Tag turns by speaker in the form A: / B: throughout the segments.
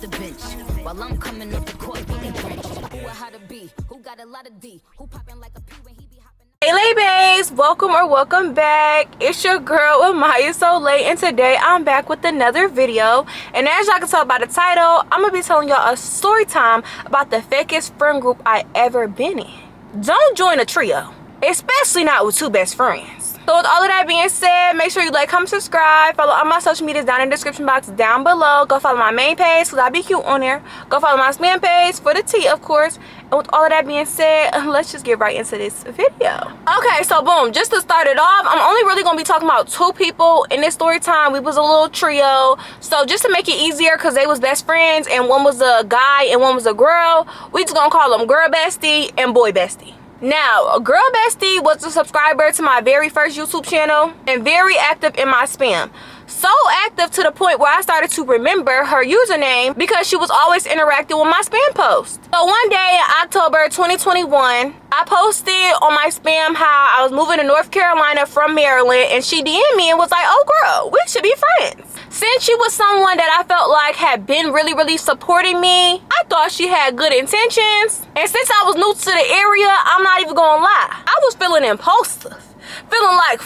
A: the bench while I'm coming off the court really bench. Who how to be? Who got a lot of D? Who popping like a P when he be hopping?
B: Hey LEI Baes, welcome back. It's your girl Amaya Soleil, and today I'm back with another video. And as y'all can tell by the title, I'm gonna be telling y'all a story time about the fakest friend group I ever been in. Don't join a trio, especially not with two best friends. So with all of that being said, make sure you like, comment, subscribe, follow all my social medias down in the description box down below. Go follow my main page because I be cute on there. Go follow my spam page for the tea, of course. And with all of that being said, let's just get right into this video. Okay, so boom, just to start it off, I'm only really gonna be talking about two people in this story time. We was a little trio. So just to make it easier, because they was best friends and one was a guy and one was a girl, we just gonna call them girl bestie and boy bestie. Now, girl bestie was a subscriber to my very first YouTube channel and very active in my spam. So active to the point where I started to remember her username because she was always interacting with my spam posts. So one day in October 2021, I posted on my spam how I was moving to North Carolina from Maryland, and she DM'd me and was like, oh girl, we should be friends. Since she was someone that I felt like had been really supporting me, I thought she had good intentions. And since I was new to the area, I'm not even gonna lie, I was feeling impulsive, feeling like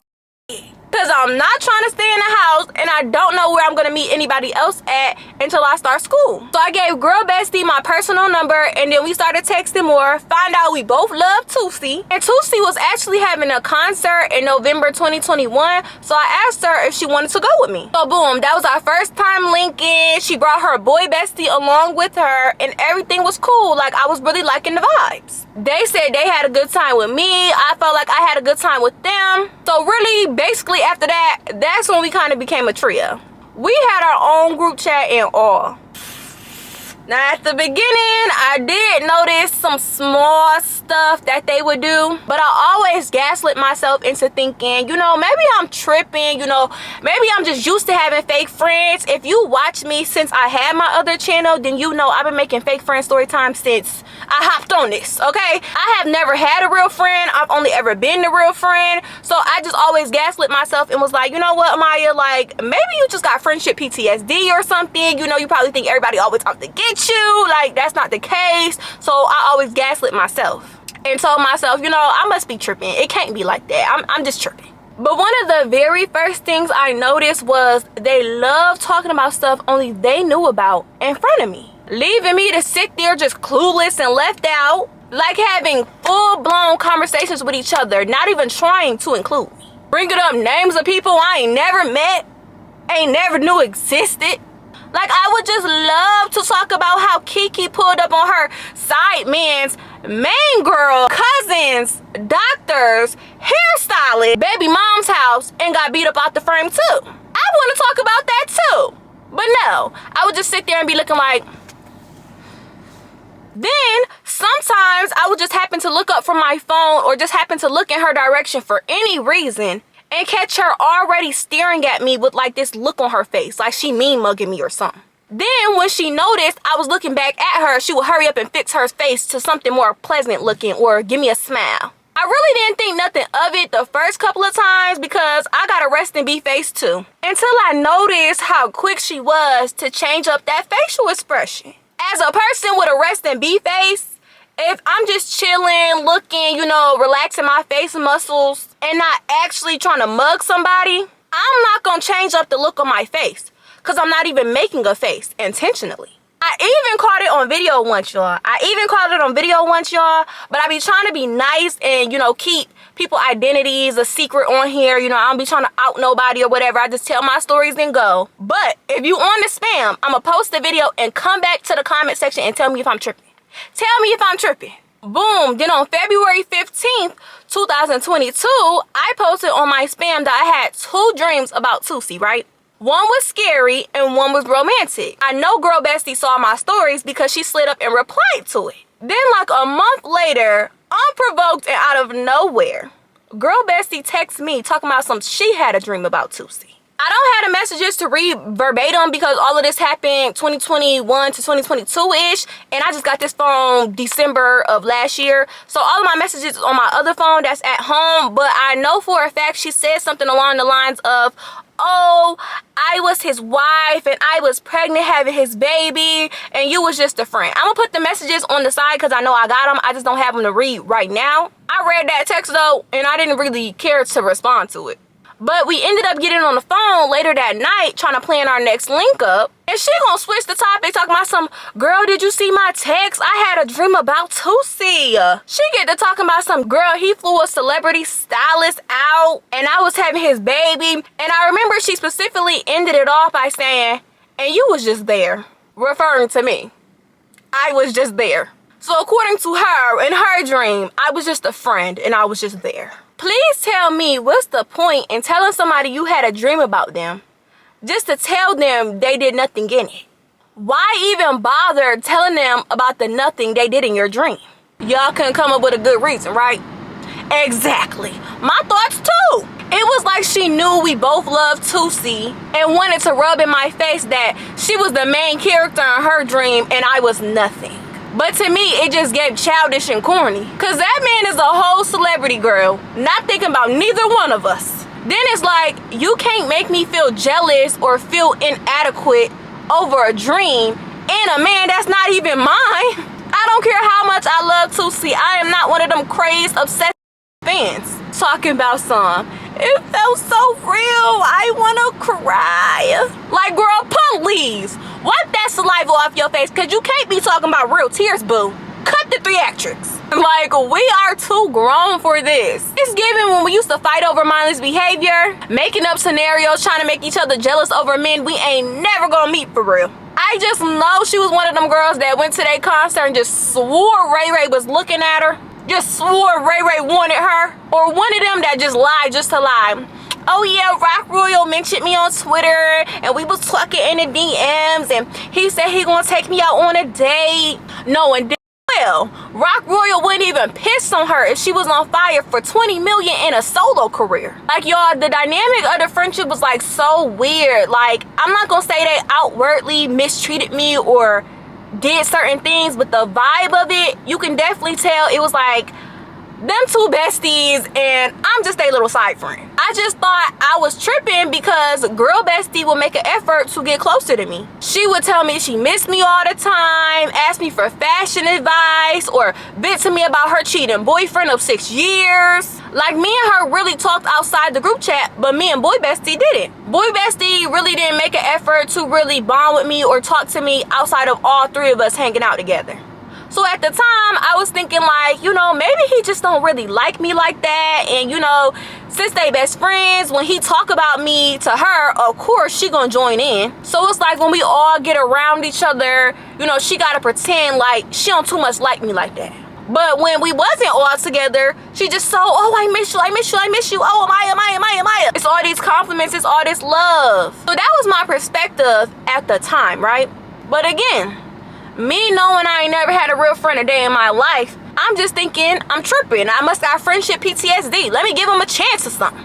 B: because I'm not trying to stay in the house and I don't know where I'm gonna meet anybody else at until I start school. So I gave girl bestie my personal number, and then we started texting more. Find out we both love Tootsie, and Tootsie was actually having a concert in November 2021, so I asked her if she wanted to go with me. So boom, that was our first time linking. She brought her boy bestie along with her and everything was cool. Like, I was really liking the vibes. They said they had a good time with me. I felt like I had a good time with them. So really, basically after that, that's when we kind of became a trio. We had our own group chat and all. Now at the beginning, I did notice some small stuff that they would do, but I always gaslit myself into thinking, you know, maybe I'm tripping, you know, maybe I'm just used to having fake friends. If you watch me since I had my other channel, then you know I've been making fake friend story time since I hopped on this, okay? I have never had a real friend. I've only ever been the real friend. So I just always gaslit myself and was like, you know what, Amaya, like, maybe you just got friendship PTSD or something. You know, you probably think everybody always out to get you. Like, that's not the case. So I always gaslit myself and told myself, you know, I must be tripping. It can't be like that. I'm just tripping. But one of the very first things I noticed was they love talking about stuff only they knew about in front of me, leaving me to sit there just clueless and left out, like having full-blown conversations with each other, not even trying to include me. Bringing up names of people I ain't never met, ain't never knew existed. Like, I would just love to talk about how Kiki pulled up on her side man's main girl, cousins, doctors, hairstylist, baby mom's house, and got beat up out the frame too. I want to talk about that too. But no, I would just sit there and be looking like. Then sometimes I would just happen to look up from my phone or just happen to look in her direction for any reason and catch her already staring at me with like this look on her face, like she mean mugging me or something. Then when she noticed I was looking back at her, she would hurry up and fix her face to something more pleasant looking or give me a smile. I really didn't think nothing of it the first couple of times because I got a resting bee face too, until I noticed how quick she was to change up that facial expression. As a person with a resting bee face, if I'm just chilling, looking, you know, relaxing my face muscles and not actually trying to mug somebody, I'm not gonna change up the look on my face because I'm not even making a face intentionally. I even caught it on video once, y'all. But I be trying to be nice and, you know, keep people identities a secret on here. You know, I don't be trying to out nobody or whatever. I just tell my stories and go. But if you on the spam, I'ma post the video and come back to the comment section and tell me if I'm tripping. Tell me if I'm tripping. Boom. Then on February 15th, 2022, I posted on my spam that I had two dreams about Tootsie, right? One was scary and one was romantic. I know girl bestie saw my stories because she slid up and replied to it. Then like a month later, unprovoked and out of nowhere, girl bestie texts me talking about she had a dream about Tootsie. I don't have the messages to read verbatim because all of this happened 2021 to 2022-ish. And I just got this phone December of last year. So all of my messages on my other phone that's at home. But I know for a fact she said something along the lines of, oh, I was his wife and I was pregnant having his baby and you was just a friend. I'm gonna put the messages on the side because I know I got them. I just don't have them to read right now. I read that text though and I didn't really care to respond to it. But we ended up getting on the phone later that night trying to plan our next link up. And she gonna switch the topic, talking about some, girl, did you see my text? I had a dream about Tusi. She get to talking about some, girl, he flew a celebrity stylist out and I was having his baby. And I remember she specifically ended it off by saying, and you was just there, referring to me. I was just there. So according to her, in her dream, I was just a friend and I was just there. Please tell me what's the point in telling somebody you had a dream about them just to tell them they did nothing in it? Why even bother telling them about the nothing they did in your dream? Y'all couldn't come up with a good reason, right? Exactly. My thoughts too. It was like she knew we both loved Tusi and wanted to rub in my face that she was the main character in her dream and I was nothing. But to me, it just gave childish and corny. Cause that man is a whole celebrity, girl. Not thinking about neither one of us. Then it's like, you can't make me feel jealous or feel inadequate over a dream and a man that's not even mine. I don't care how much I love Tusi. I am not one of them crazed, obsessed fans. Talking about some, it felt so real. I wanna cry. Like, girl, please. Wipe that saliva off your face because you can't be talking about real tears, boo. Cut the theatrics. Like, we are too grown for this. It's given when we used to fight over mindless behavior, making up scenarios, trying to make each other jealous over men we ain't never gonna meet for real. I just know she was one of them girls that went to their concert and just swore Ray Ray was looking at her. Just swore Ray Ray wanted her. Or one of them that just lied just to lie. Oh yeah, Rock Royal mentioned me on Twitter and we was talking in the DMs and he said he gonna take me out on a date. Knowing well, Rock Royal wouldn't even piss on her if she was on fire for 20 million in a solo career. Like, y'all, the dynamic of the friendship was like so weird. Like, I'm not gonna say they outwardly mistreated me or did certain things, but the vibe of it, you can definitely tell it was like them two besties and I'm just a little side friend. I just thought I was tripping because girl bestie would make an effort to get closer to me. She would tell me she missed me all the time, ask me for fashion advice, or vent to me about her cheating boyfriend of 6 years. Like, me and her really talked outside the group chat, but me and boy bestie didn't. Boy bestie really didn't make an effort to really bond with me or talk to me outside of all three of us hanging out together. So at the time, I was thinking like, you know, maybe he just don't really like me like that. And, you know, since they best friends, when he talk about me to her, of course, she gonna join in. So it's like when we all get around each other, you know, she gotta pretend like she don't too much like me like that. But when we wasn't all together, she just so, oh, I miss you, I miss you, I miss you. Oh, Maya. It's all these compliments, it's all this love. So that was my perspective at the time, right? But again, me knowing I ain't never had a real friend a day in my life, I'm just thinking I'm tripping. I must got friendship PTSD. Let me give them a chance or something.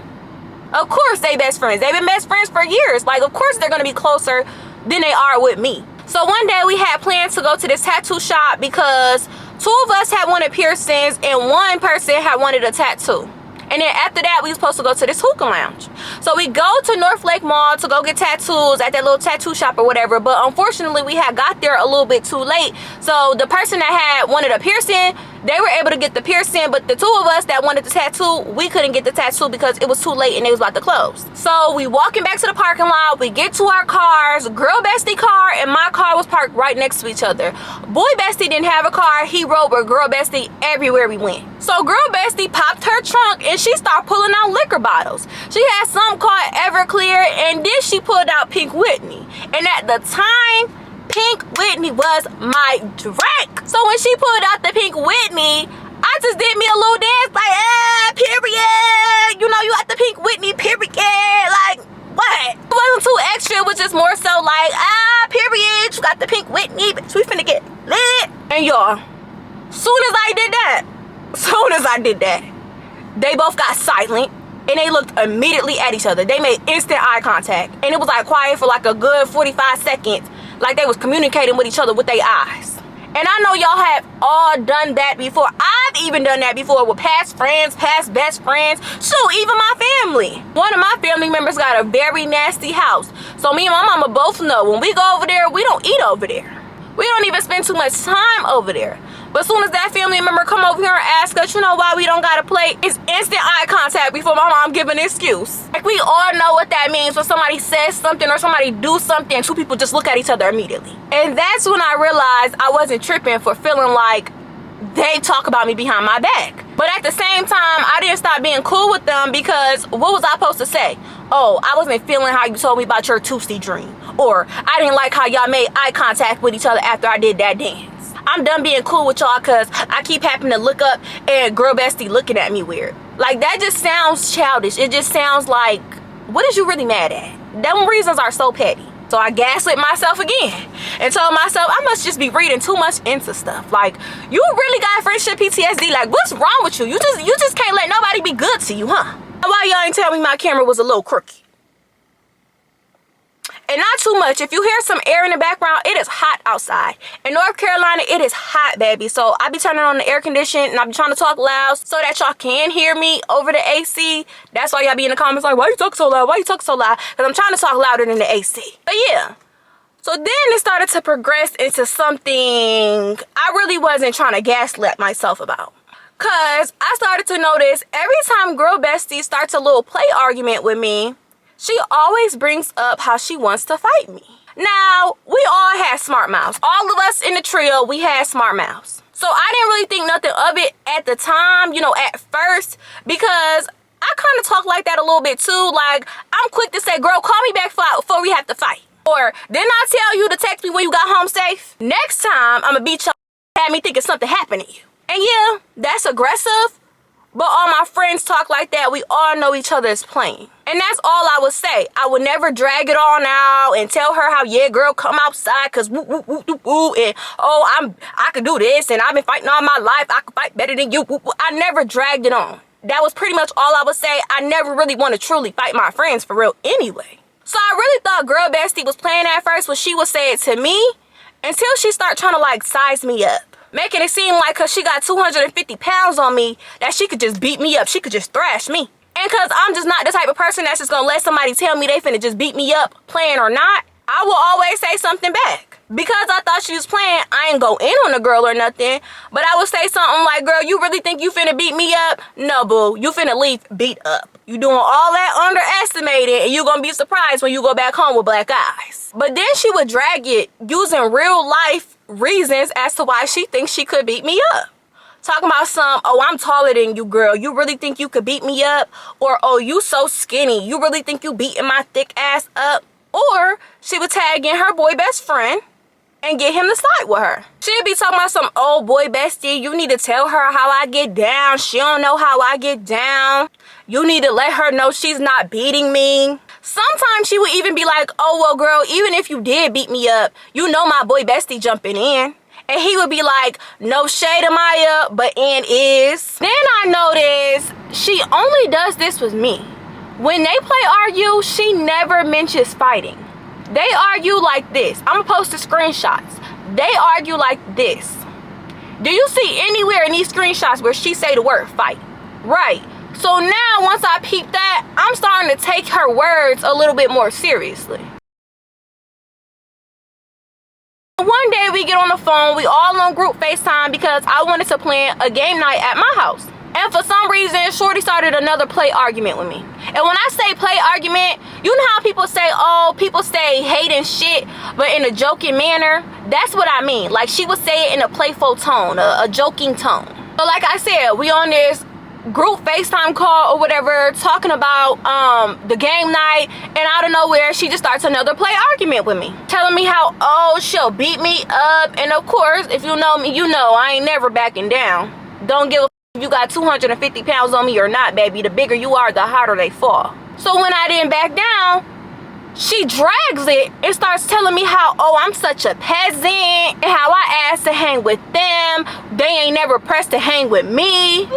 B: Of course they best friends. They've been best friends for years. Like, of course they're going to be closer than they are with me. So one day we had plans to go to this tattoo shop because 2 of us had wanted piercings and 1 person had wanted a tattoo. And then after that, we were supposed to go to this hookah lounge. So we go to North Lake Mall to go get tattoos at that little tattoo shop or whatever. But unfortunately, we had got there a little bit too late. So the person that had wanted a piercing, they were able to get the piercing. But the 2 of us that wanted the tattoo, we couldn't get the tattoo because it was too late and it was about to close. So we walking back to the parking lot. We get to our cars. Girl bestie car and my car was parked right next to each other. Boy bestie didn't have a car. He rode with girl bestie everywhere we went. So girl bestie popped her trunk and she started pulling out liquor bottles. She had some called Everclear and then she pulled out Pink Whitney. And at the time, Pink Whitney was my drink. So when she pulled out the Pink Whitney, I just did me a little dance like, period. You know, you got the Pink Whitney, period. Like, what? It wasn't too extra. It was just more so like, period. You got the Pink Whitney, bitch. We finna get lit. And y'all, soon as I did that, they both got silent. and they looked immediately at each other. They made instant eye contact, and it was like quiet for like a good 45 seconds, like they was communicating with each other with their eyes. And I know y'all have all done that before. I've even done that before with past friends, past best friends. Shoot, even my family. One of my family members got a very nasty house. So me and my mama both know when we go over there, we don't eat over there. We don't even spend too much time over there. But as soon as that family member come over here and ask us, you know why we don't got a plate, it's instant eye contact before my mom give an excuse. Like, we all know what that means when somebody says something or somebody do something and two people just look at each other immediately. And that's when I realized I wasn't tripping for feeling like they talk about me behind my back. But at the same time, I didn't stop being cool with them, because what was I supposed to say? Oh, I wasn't feeling how you told me about your Tuesday dream. Or I didn't like how y'all made eye contact with each other after I did that dance. I'm done being cool with y'all because I keep happening to look up and girl bestie looking at me weird. Like, that just sounds childish. It just sounds like, what is you really mad at? Them reasons are so petty. So I gaslit myself again and told myself I must just be reading too much into stuff. Like, you really got friendship PTSD. Like, what's wrong with you? You just can't let nobody be good to you, huh? Why y'all ain't tell me my camera was a little crooked? And not too much. If you hear some air in the background, it is hot outside. In North Carolina, it is hot, baby. So I be turning on the air conditioning and I be trying to talk loud so that y'all can hear me over the AC. That's why y'all be in the comments like, why you talk so loud? Why you talk so loud? Because I'm trying to talk louder than the AC. But yeah. So then it started to progress into something I really wasn't trying to gaslight myself about. Because I started to notice every time girl bestie starts a little play argument with me, she always brings up how she wants to fight me. Now, we all had smart mouths. All of us in the trio, we had smart mouths. So I didn't really think nothing of it at the time, you know, at first, because I kind of talk like that a little bit too. Like, I'm quick to say, girl, call me back before we have to fight. Or, didn't I tell you to text me when you got home safe? Next time, I'm gonna beat y'all, have me thinking something happened to you. And yeah, that's aggressive. But all my friends talk like that. We all know each other is playing. And that's all I would say. I would never drag it on out and tell her how, yeah, girl, come outside because woo, woo, woo, woo, woo, and oh, I could do this and I've been fighting all my life. I could fight better than you. Woo, woo. I never dragged it on. That was pretty much all I would say. I never really want to truly fight my friends for real anyway. So I really thought girl bestie was playing at first when she would say it to me, until she started trying to like size me up. Making it seem like because she got 250 pounds on me that she could just beat me up. She could just thrash me. And because I'm just not the type of person that's just going to let somebody tell me they finna just beat me up, playing or not, I will always say something back. Because I thought she was playing, I ain't go in on the girl or nothing. But I would say something like, girl, you really think you finna beat me up? No, boo. You finna leave beat up. You doing all that underestimated, and you gonna be surprised when you go back home with black eyes. But then she would drag it using real life reasons as to why she thinks she could beat me up. Talking about some, oh, I'm taller than you, girl. You really think you could beat me up? Or, oh, you so skinny. You really think you beating my thick ass up? Or she would tag in her boy best friend and get him to side with her. She'd be talking about some old boy bestie. You need to tell her how I get down. She don't know how I get down. You need to let her know she's not beating me. Sometimes she would even be like, oh, well, girl, even if you did beat me up, you know my boy bestie jumping in. And he would be like, no shade of Maya, but Ann is. Then I noticed she only does this with me. When they play argue, she never mentions fighting. They argue like this. I'm gonna post the screenshots. They argue like this. Do you see anywhere in these screenshots where she say the word fight? Right. So now once I peep that, I'm starting to take her words a little bit more seriously. One day we get on the phone, we all on group FaceTime because I wanted to plan a game night at my house. And for some reason, Shorty started another play argument with me. And when I say play argument, you know how people say, oh, people say hate and shit, but in a joking manner? That's what I mean. Like, she would say it in a playful tone, a joking tone. So like I said, we on this group FaceTime call or whatever, talking about the game night, and out of nowhere she just starts another play argument with me, telling me how, oh, she'll beat me up. And of course, if you know me, you know I ain't never backing down. Don't give a if you got 250 pounds on me or not, baby. The bigger you are, the harder they fall. So when I didn't back down, she drags it and starts telling me how, oh, I'm such a peasant, and how I asked to hang with them. They ain't never pressed to hang with me.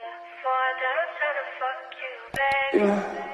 B: Before I die, I'm trying to fuck you, baby.